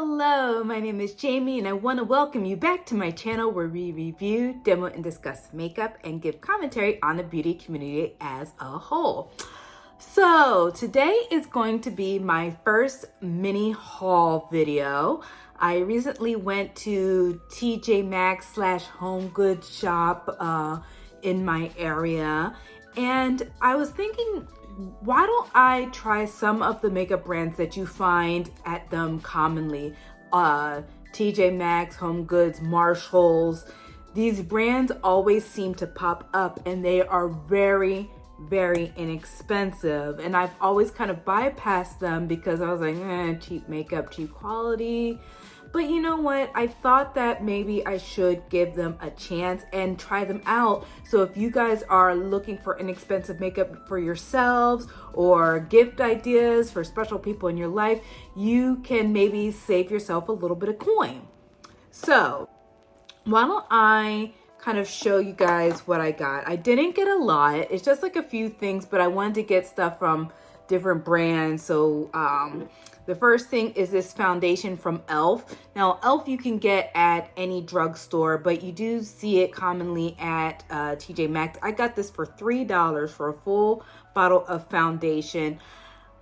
Hello, my name is Jamie and I want to welcome you back to my channel where we review, demo, and discuss makeup and give commentary on the beauty community as a whole. So today is going to be my first mini haul video. I recently went to TJ Maxx / Home Goods shop in my area, and I was thinking, why don't I try some of the makeup brands that you find at them commonly? TJ Maxx, Home Goods, Marshalls. These brands always seem to pop up and they are very inexpensive. And I've always kind of bypassed them because I was like, cheap makeup, cheap quality. But you know what? I thought that maybe I should give them a chance and try them out. So if you guys are looking for inexpensive makeup for yourselves or gift ideas for special people in your life, you can maybe save yourself a little bit of coin. So why don't I kind of show you guys what I got. I didn't get a lot. It's just like a few things, but I wanted to get stuff from different brands. So the first thing is this foundation from e.l.f. Now, e.l.f. you can get at any drugstore, but you do see it commonly at TJ Maxx. I got this for $3 for a full bottle of foundation.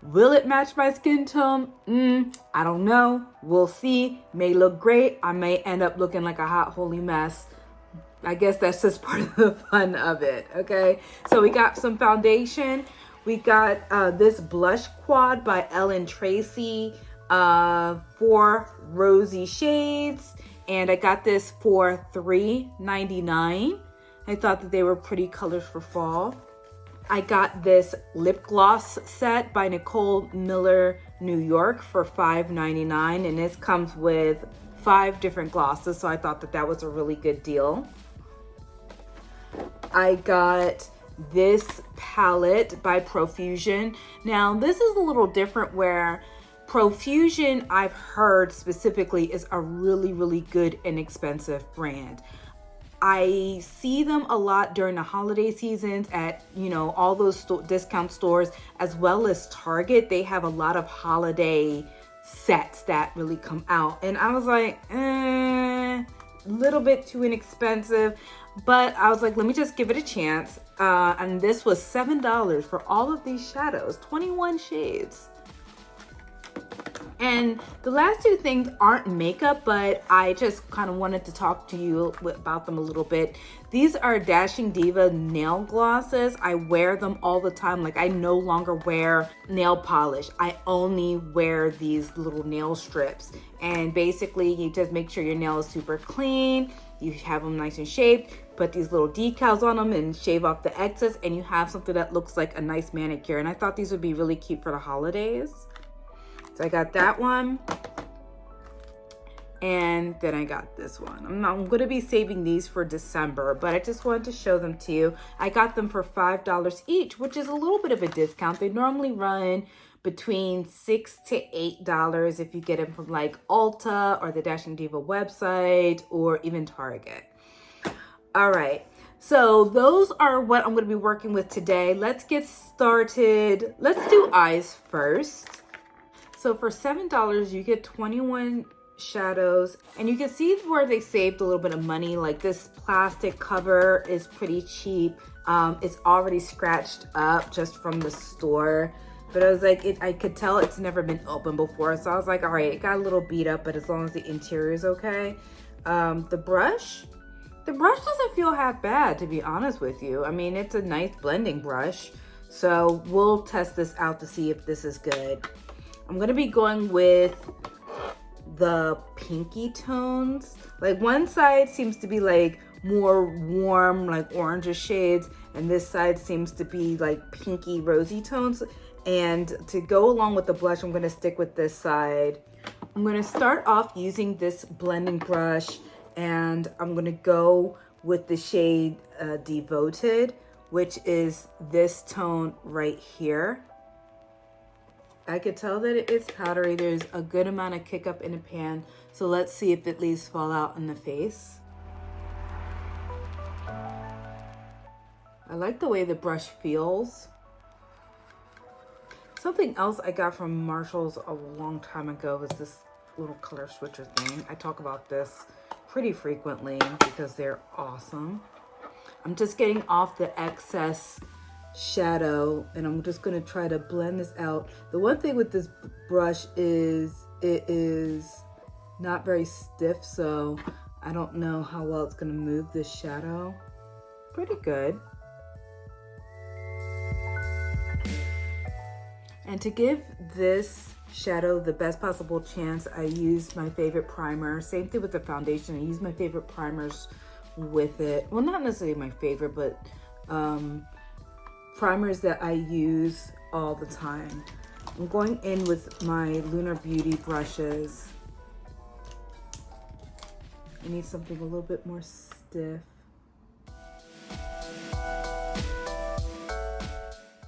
Will it match my skin tone? I don't know. We'll see. May look great. I may end up looking like a hot holy mess. I guess that's just part of the fun of it, okay? So we got some foundation. We got this blush quad by Ellen Tracy, 4 rosy shades. And I got this for $3.99. I thought that they were pretty colors for fall. I got this lip gloss set by Nicole Miller, New York for $5.99. And this comes with 5 different glosses. So I thought that that was a really good deal. I got this palette by Profusion. Now this is a little different where Profusion, I've heard specifically, is a really good inexpensive brand. I see them a lot during the holiday seasons at, you know, all those discount stores, as well as Target. They have a lot of holiday sets that really come out. And I was like, a little bit too inexpensive. But I was like, let me just give it a chance. And this was $7 for all of these shadows, 21 shades. And the last 2 things aren't makeup, but I just kind of wanted to talk to you about them a little bit. These are Dashing Diva nail glosses. I wear them all the time. Like, I no longer wear nail polish. I only wear these little nail strips. And basically, you just make sure your nail is super clean. You have them nice and shaped. Put these little decals on them and shave off the excess, and you have something that looks like a nice manicure. And I thought these would be really cute for the holidays. So I got that one. And then I got this one. I'm going to be saving these for December, but I just wanted to show them to you. I got them for $5 each, which is a little bit of a discount. They normally run between $6 to $8 if you get them from like Ulta or the Dashing Diva website or even Target. All right, so those are what I'm going to be working with today. Let's get started. Let's do eyes first. So for $7, you get 21 shadows, and you can see where they saved a little bit of money. Like, this plastic cover is pretty cheap. It's already scratched up just from the store, but I was like, I could tell it's never been opened before. So I was like, all right, it got a little beat up, but as long as the interior is okay. The brush doesn't feel half bad, to be honest with you. I mean, it's a nice blending brush. So we'll test this out to see if this is good. I'm gonna be going with the pinky tones. Like, one side seems to be like more warm, like orange shades, and this side seems to be like pinky rosy tones. And to go along with the blush, I'm gonna stick with this side. I'm gonna start off using this blending brush, and I'm gonna go with the shade Devoted, which is this tone right here. I could tell that it is powdery. There's a good amount of kick up in the pan. So let's see if it leaves fallout in the face. I like the way the brush feels. Something else I got from Marshalls a long time ago was this little color switcher thing. I talk about this pretty frequently because they're awesome. I'm just getting off the excess shadow and I'm just going to try to blend this out. The one thing with this brush is it is not very stiff, so I don't know how well it's going to move this shadow. Pretty good. And to give this shadow the best possible chance, I used my favorite primer. Same thing with the foundation. I use my favorite primers with it. Well, not necessarily my favorite, but primers that I use all the time. I'm going in with my Lunar Beauty brushes. I need something a little bit more stiff.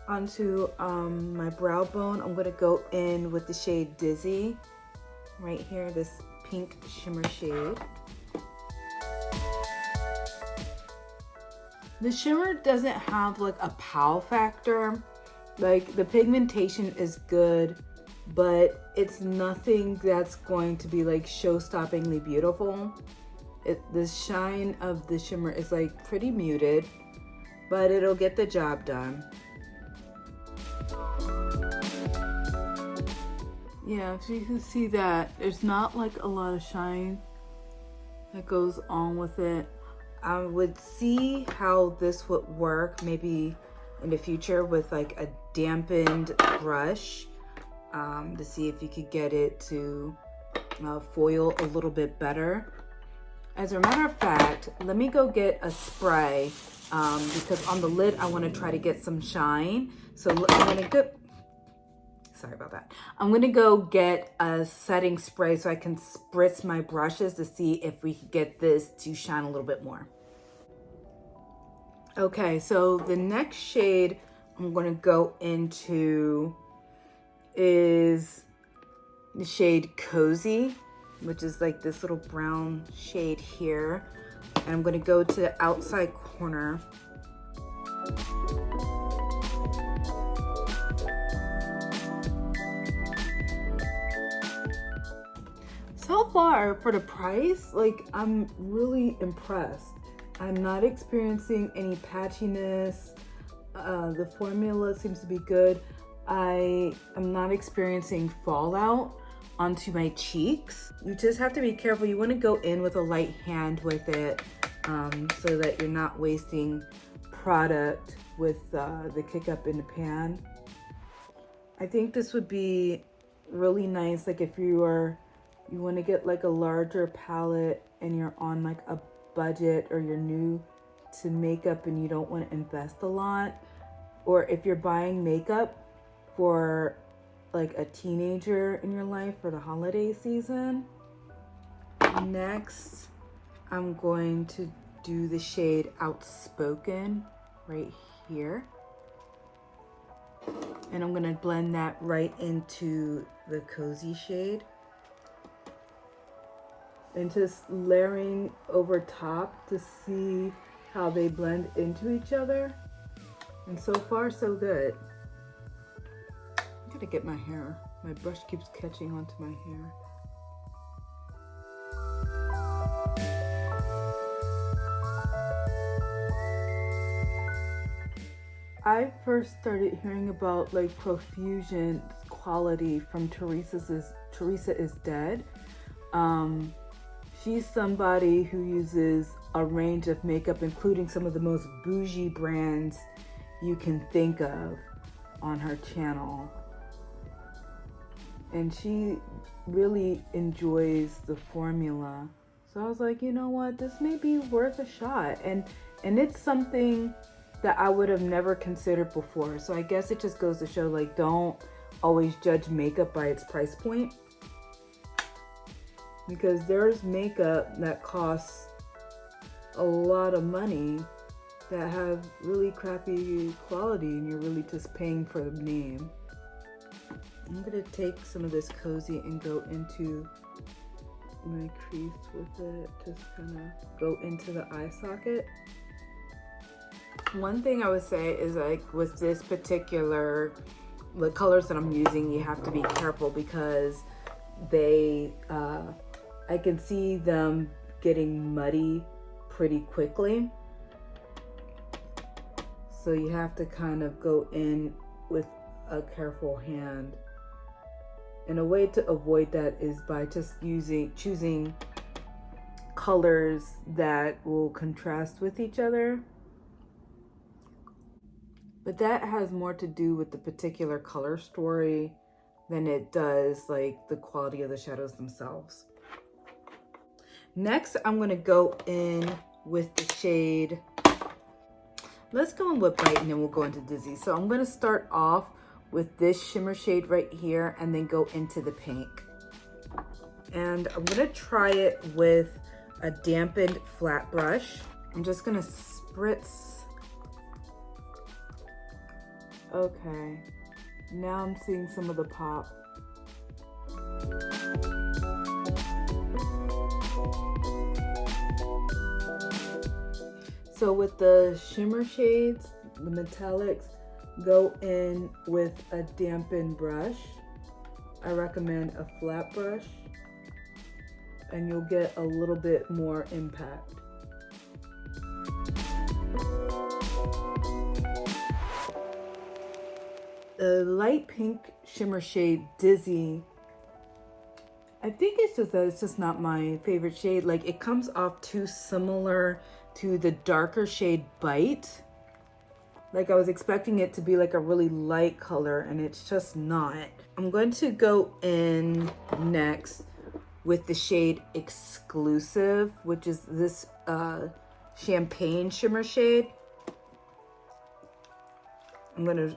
Onto my brow bone, I'm gonna go in with the shade Dizzy. Right here, this pink shimmer shade. The shimmer doesn't have like a pow factor. Like the pigmentation is good, but it's nothing that's going to be like show-stoppingly beautiful. The shine of the shimmer is like pretty muted, but it'll get the job done. Yeah, so you can see that there's not like a lot of shine that goes on with it. I would see how this would work maybe in the future with like a dampened brush to see if you could get it to foil a little bit better. As a matter of fact, let me go get a spray because on the lid I want to try to get some shine. So I'm gonna go. Sorry about that. I'm gonna go get a setting spray so I can spritz my brushes to see if we can get this to shine a little bit more. Okay, so the next shade I'm gonna go into is the shade Cozy, which is like this little brown shade here. And I'm gonna go to the outside corner. So far for the price, like I'm really impressed. I'm not experiencing any patchiness. The formula seems to be good. I am not experiencing fallout onto my cheeks. You just have to be careful. You want to go in with a light hand with it so that you're not wasting product with the kick up in the pan. I think this would be really nice, like if you want to get like a larger palette and you're on like a budget or you're new to makeup and you don't want to invest a lot, or if you're buying makeup for like a teenager in your life for the holiday season. Next, I'm going to do the shade Outspoken right here. And I'm gonna blend that right into the Cozy shade. And just layering over top to see how they blend into each other. And so far, so good. I gotta get my hair. My brush keeps catching onto my hair. I first started hearing about like Profusion quality from Teresa is Dead. She's somebody who uses a range of makeup, including some of the most bougie brands you can think of on her channel. And she really enjoys the formula. So I was like, you know what, this may be worth a shot. And it's something that I would have never considered before. So I guess it just goes to show, like, don't always judge makeup by its price point. Because there's makeup that costs a lot of money that have really crappy quality and you're really just paying for the name. I'm gonna take some of this Cozy and go into my crease with it. Just kind of go into the eye socket. One thing I would say is, like, with this particular, the colors that I'm using, you have to be careful because they, I can see them getting muddy pretty quickly. So you have to kind of go in with a careful hand. And a way to avoid that is by just choosing colors that will contrast with each other. But that has more to do with the particular color story than it does like the quality of the shadows themselves. Next, I'm gonna go in with the shade, let's go in with Bite and then we'll go into Dizzy. So I'm gonna start off with this shimmer shade right here and then go into the pink. And I'm gonna try it with a dampened flat brush. I'm just gonna spritz. Okay, now I'm seeing some of the pop. So with the shimmer shades, the metallics, go in with a dampened brush. I recommend a flat brush and you'll get a little bit more impact. The light pink shimmer shade Dizzy, I think it's just that it's just not my favorite shade. Like it comes off too similar to the darker shade Bite. Like I was expecting it to be like a really light color and it's just not. I'm going to go in next with the shade Exclusive, which is this champagne shimmer shade. I'm gonna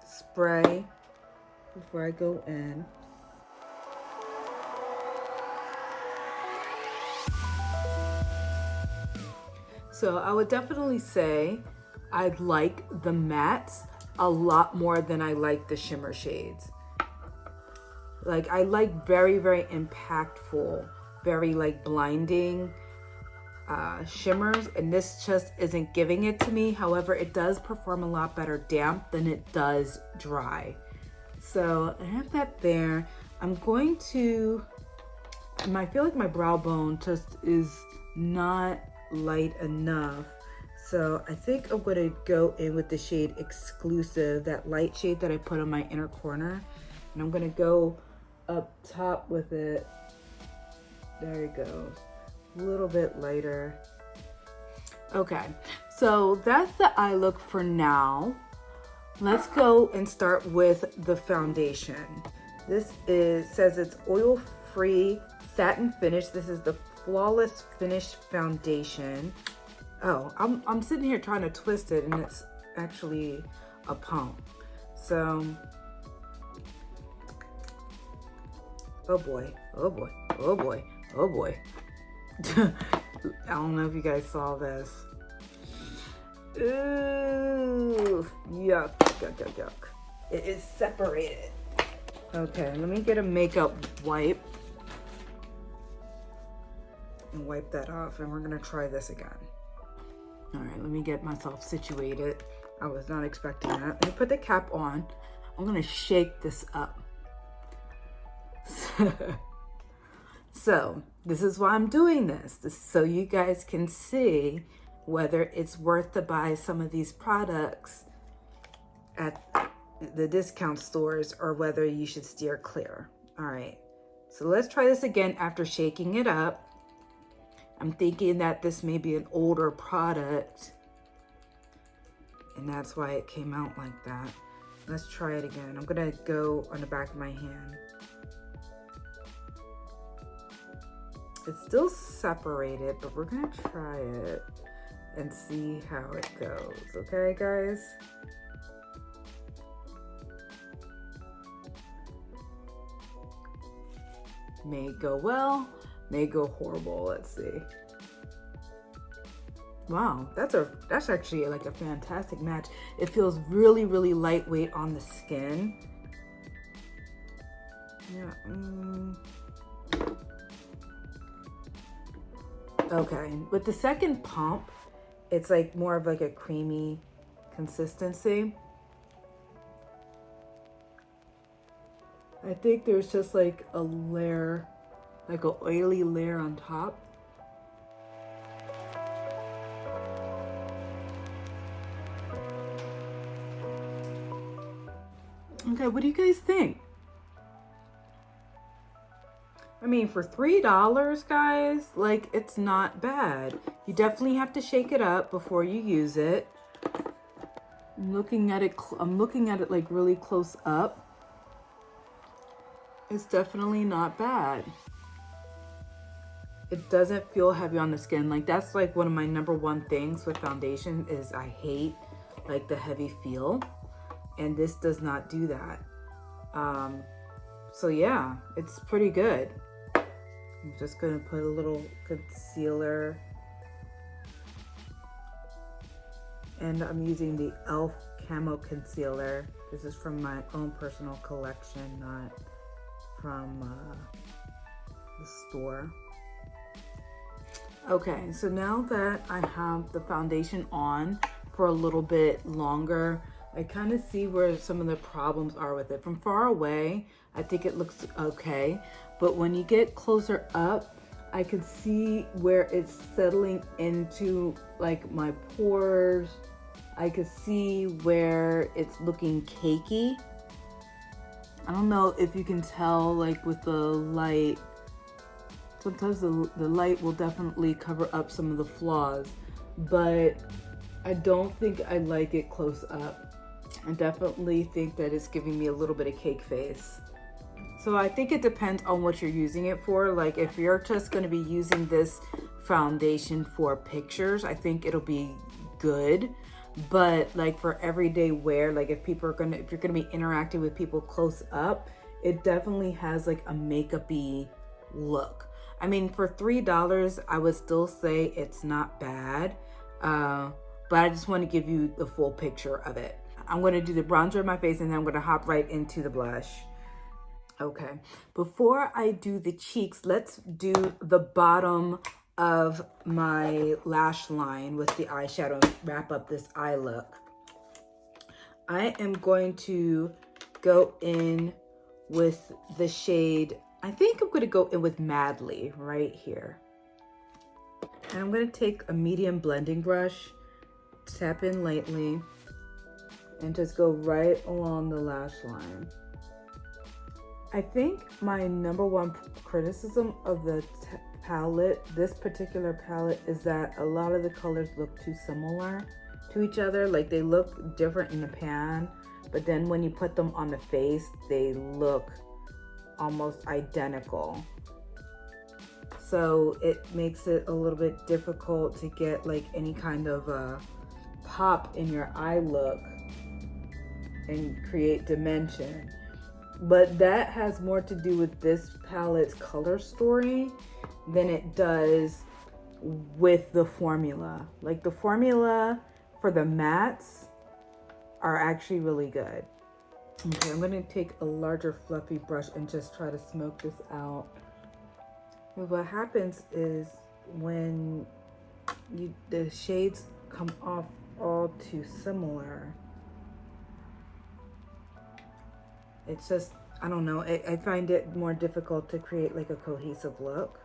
spray before I go in. So I would definitely say I like the mattes a lot more than I like the shimmer shades. Like I like very, very impactful, very like blinding shimmers, and this just isn't giving it to me. However, it does perform a lot better damp than it does dry. So I have that there. I'm going to, I feel like my brow bone just is not light enough. So I think I'm gonna go in with the shade Exclusive, that light shade that I put on my inner corner. And I'm gonna go up top with it. There it goes. A little bit lighter. Okay, so that's the eye look for now. Let's go and start with the foundation. This says it's oil-free satin finish. This is the Flawless Finish Foundation. Oh, I'm sitting here trying to twist it and it's actually a pump. So, oh boy, oh boy, oh boy, oh boy. I don't know if you guys saw this. Ooh, yuck, yuck, yuck, yuck. It is separated. Okay, let me get a makeup wipe and wipe that off, and we're gonna try this again. All right, let me get myself situated. I was not expecting that. Let me put the cap on. I'm gonna shake this up. So this is why I'm doing this so you guys can see whether it's worth to buy some of these products at the discount stores or whether you should steer clear. All right, so let's try this again after shaking it up. I'm thinking that this may be an older product and that's why it came out like that. Let's try it again. I'm gonna go on the back of my hand. It's still separated, but we're gonna try it and see how it goes, okay guys? May go well, may go horrible. Let's see. Wow, that's actually like a fantastic match. It feels really, really lightweight on the skin. Yeah. Okay, with the second pump, it's like more of like a creamy consistency. I think there's just like a layer, like an oily layer on top. Okay, what do you guys think? I mean, for $3, guys, like, it's not bad. You definitely have to shake it up before you use it. I'm looking at it like really close up. It's definitely not bad. It doesn't feel heavy on the skin. Like, that's like one of my #1 things with foundation is I hate like the heavy feel. And this does not do that. So yeah, it's pretty good. I'm just gonna put a little concealer. And I'm using the e.l.f. Camo Concealer. This is from my own personal collection, not from the store. Okay, so now that I have the foundation on for a little bit longer, I kind of see where some of the problems are with it. From far away, I think it looks okay. But when you get closer up, I can see where it's settling into like my pores. I can see where it's looking cakey. I don't know if you can tell, like with the light. Sometimes the light will definitely cover up some of the flaws, but I don't think I like it close up. I definitely think that it's giving me a little bit of cake face. So I think it depends on what you're using it for. Like if you're just going to be using this foundation for pictures, I think it'll be good. But like for everyday wear, like if you're going to be interacting with people close up, it definitely has like a makeup-y look. I mean, for $3, I would still say it's not bad. But I just want to give you the full picture of it. I'm going to do the bronzer on my face and then I'm going to hop right into the blush. Okay, before I do the cheeks, let's do the bottom of my lash line with the eyeshadow and wrap up this eye look. I am going to go in with the shade, I think I'm going to go in with Madly right here. And I'm going to take a medium blending brush, tap in lightly, and just go right along the lash line. I think my #1 criticism of the palette, this particular palette, is that a lot of the colors look too similar to each other. Like they look different in the pan, but then when you put them on the face, they look almost identical. So it makes it a little bit difficult to get like any kind of pop in your eye look and create dimension. But that has more to do with this palette's color story than it does with the formula. Like the formula for the mattes are actually really good. Okay, I'm gonna take a larger fluffy brush and just try to smoke this out. And what happens is when the shades come off all too similar, it's just, I don't know, I find it more difficult to create like a cohesive look.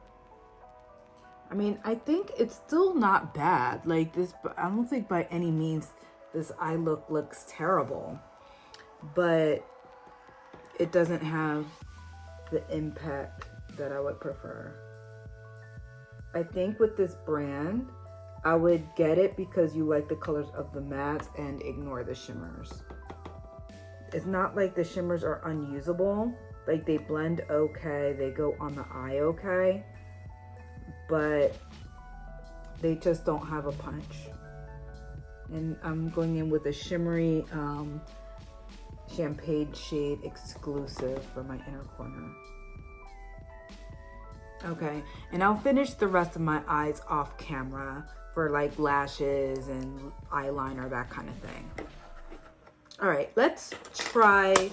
I mean, I think it's still not bad. Like this, I don't think by any means this eye look looks terrible, but it doesn't have the impact that I would prefer. I think with this brand, I would get it because you like the colors of the mattes and ignore the shimmers. It's not like the shimmers are unusable. Like they blend okay, they go on the eye okay, but they just don't have a punch. And I'm going in with a shimmery champagne shade exclusive for my inner corner. Okay, and I'll finish the rest of my eyes off camera for like lashes and eyeliner, that kind of thing. All right, let's try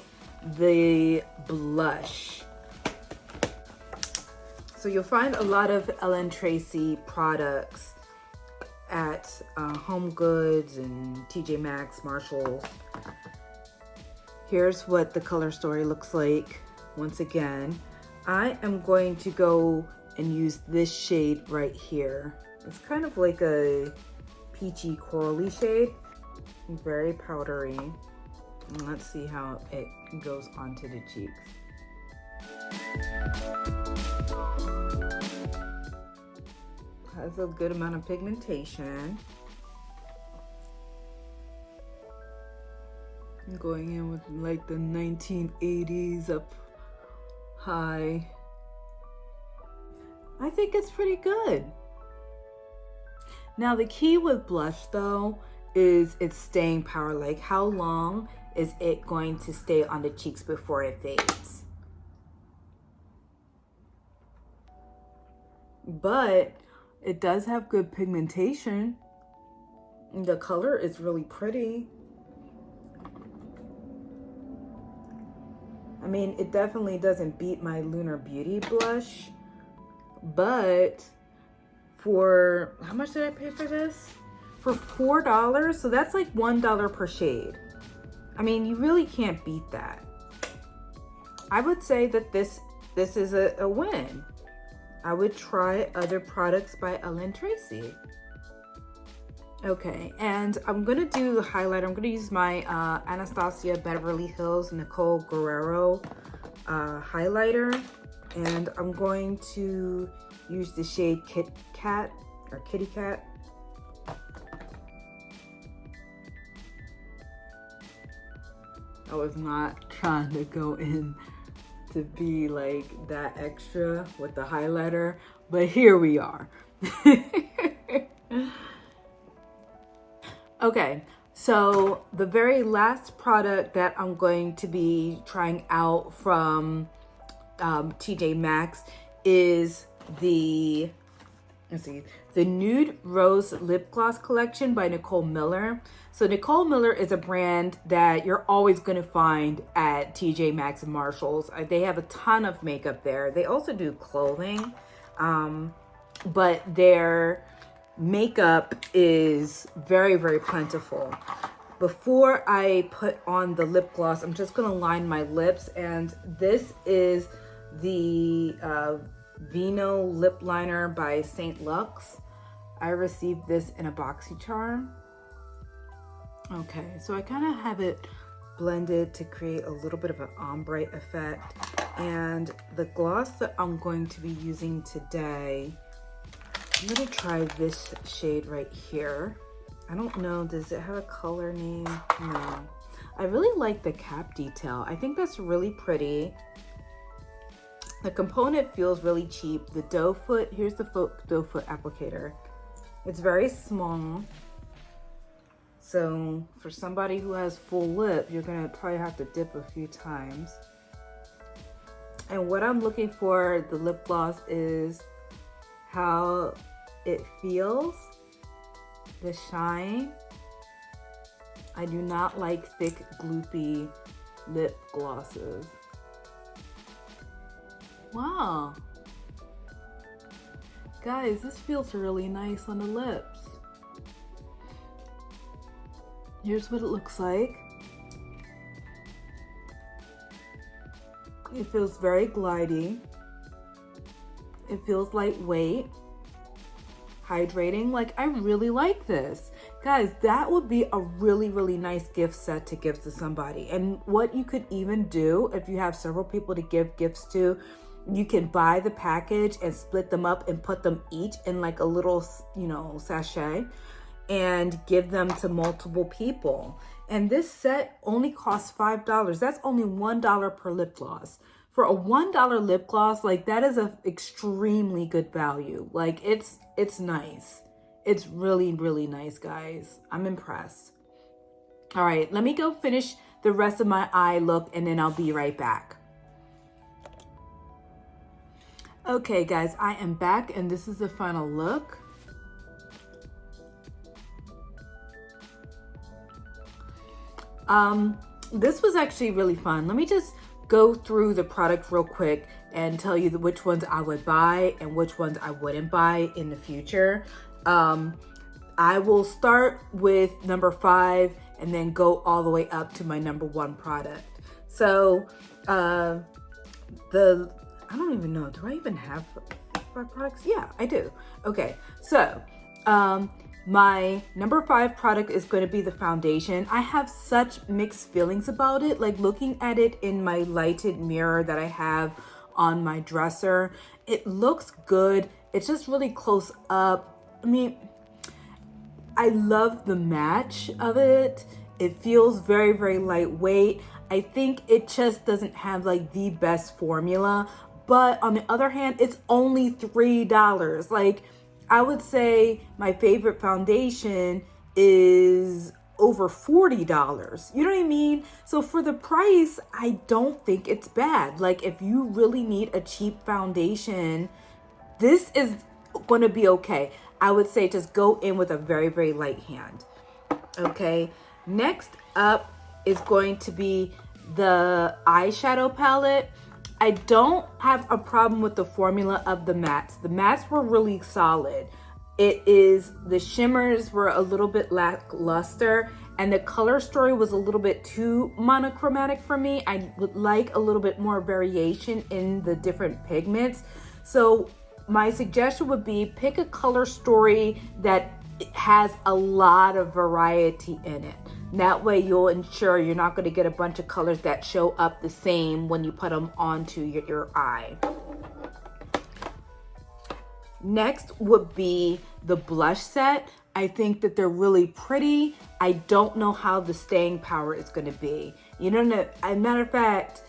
the blush. So you'll find a lot of Ellen Tracy products at Home Goods and TJ Maxx, Marshalls. Here's what the color story looks like once again, I am going to go and use this shade right here. It's kind of like a peachy corally shade, very powdery. And let's see how it goes onto the cheeks. Has a good amount of pigmentation. I'm going in with like the 1980s up high. I think it's pretty good. Now the key with blush though is its staying power. Like how long is it going to stay on the cheeks before it fades? But it does have good pigmentation. The color is really pretty. I mean, it definitely doesn't beat my Lunar Beauty blush, but for, how much did I pay for this? For $4, so that's like $1 per shade. I mean, you really can't beat that. I would say that this is a win. I would try other products by Ellen Tracy. Okay, and I'm gonna do the highlighter. I'm gonna use my Anastasia Beverly Hills Nicole Guerrero highlighter, and I'm going to use the shade Kitty Cat. I was not trying to go in to be like that extra with the highlighter, but here we are. Okay, so the very last product that I'm going to be trying out from TJ Maxx is the Nude Rose Lip Gloss Collection by Nicole Miller. So Nicole Miller is a brand that you're always going to find at TJ Maxx and Marshalls. They have a ton of makeup there. They also do clothing, but their makeup is very, very plentiful. Before I put on the lip gloss, I'm just going to line my lips, and this is the Vino lip liner by St. Lux. I received this in a BoxyCharm. Okay, so I kind of have it blended to create a little bit of an ombre effect. And the gloss that I'm going to be using today, I'm gonna try this shade right here. I don't know, does it have a color name? No. I really like the cap detail. I think that's really pretty. The component feels really cheap. The doe foot, here's the doe foot applicator. It's very small. So for somebody who has full lip, you're gonna probably have to dip a few times. And what I'm looking for the lip gloss is how it feels, the shine. I do not like thick, gloopy lip glosses. Wow. Guys, this feels really nice on the lips. Here's what it looks like. It feels very glidey. It feels lightweight, hydrating. Like, I really like this. Guys, that would be a really, really nice gift set to give to somebody. And what you could even do, if you have several people to give gifts to, you can buy the package and split them up and put them each in like a little, sachet and give them to multiple people. And this set only costs $5. That's only $1 per lip gloss. For a $1 lip gloss, like, that is a extremely good value. Like, it's nice. It's really, really nice, guys. I'm impressed. All right, let me go finish the rest of my eye look and then I'll be right back. Okay, guys, I am back and this is the final look. This was actually really fun. Let me just go through the product real quick and tell you which ones I would buy and which ones I wouldn't buy in the future. I will start with number 5 and then go all the way up to my number 1 product. So I don't even know, do I even have 5 products? Yeah, I do. Okay, so my number 5 product is going to be the foundation. I have such mixed feelings about it. Like looking at it in my lighted mirror that I have on my dresser, it looks good. It's just really close up. I mean, I love the match of it. It feels very, very lightweight. I think it just doesn't have like the best formula. But on the other hand, it's only $3. Like, I would say my favorite foundation is over $40. You know what I mean? So for the price, I don't think it's bad. Like, if you really need a cheap foundation, this is going to be okay. I would say just go in with a very, very light hand. Okay. Next up is going to be the eyeshadow palette. I don't have a problem with the formula of the mattes. The mattes were really solid. The shimmers were a little bit lackluster, and the color story was a little bit too monochromatic for me. I would like a little bit more variation in the different pigments. So my suggestion would be pick a color story that has a lot of variety in it. That way you'll ensure you're not going to get a bunch of colors that show up the same when you put them onto your eye. Next would be the blush set. I think that they're really pretty. I don't know how the staying power is going to be. You know, as a matter of fact,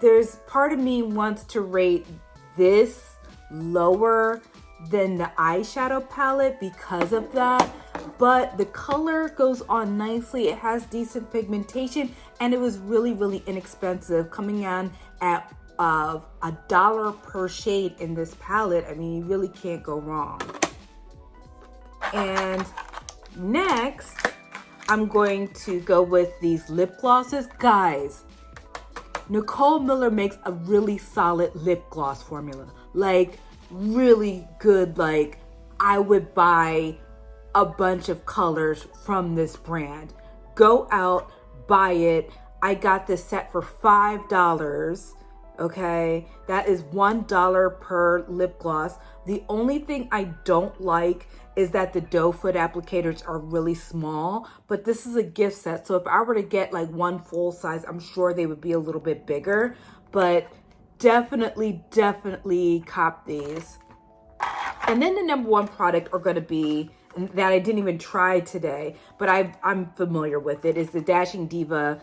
there's part of me wants to rate this lower than the eyeshadow palette because of that. But the color goes on nicely. It has decent pigmentation, and it was really, really inexpensive, coming in at $1 per shade in this palette. I mean, you really can't go wrong. And next, I'm going to go with these lip glosses. Guys, Nicole Miller makes a really solid lip gloss formula. Like, really good. Like, I would buy a bunch of colors from this brand. Go out, buy it. I got this set for $5. Okay, that is $1 per lip gloss. The only thing I don't like is that the doe foot applicators are really small, but this is a gift set. So if I were to get like one full size, I'm sure they would be a little bit bigger, but definitely cop these. And then the number 1 product are going to be, that I didn't even try today, but I'm familiar with it, is the Dashing Diva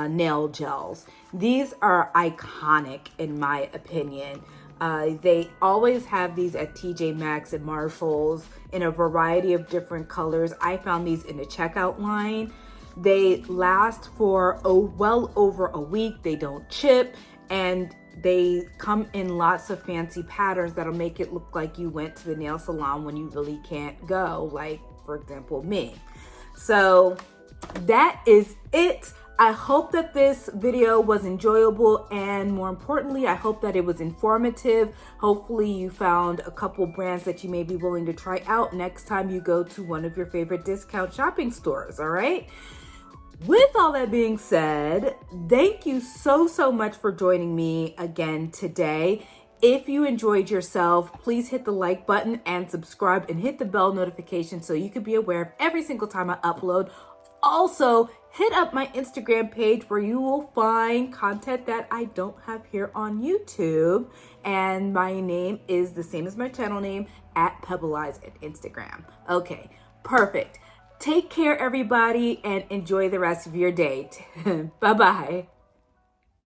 nail gels. These are iconic in my opinion. They always have these at TJ Maxx and Marshalls in a variety of different colors. I found these in the checkout line. They last for well over a week. They don't chip, and they come in lots of fancy patterns that'll make it look like you went to the nail salon when you really can't go, like, for example, me. So that is it. I hope that this video was enjoyable, and more importantly, I hope that it was informative. Hopefully you found a couple brands that you may be willing to try out next time you go to one of your favorite discount shopping stores, all right? With all that being said, thank you so much for joining me again today. If you enjoyed yourself, please hit the like button and subscribe and hit the bell notification so you can be aware of every single time I upload. Also, hit up my Instagram page where you will find content that I don't have here on YouTube. And my name is the same as my channel name, @PebbleEyes at Instagram. Okay, perfect. Take care, everybody, and enjoy the rest of your day. Bye-bye.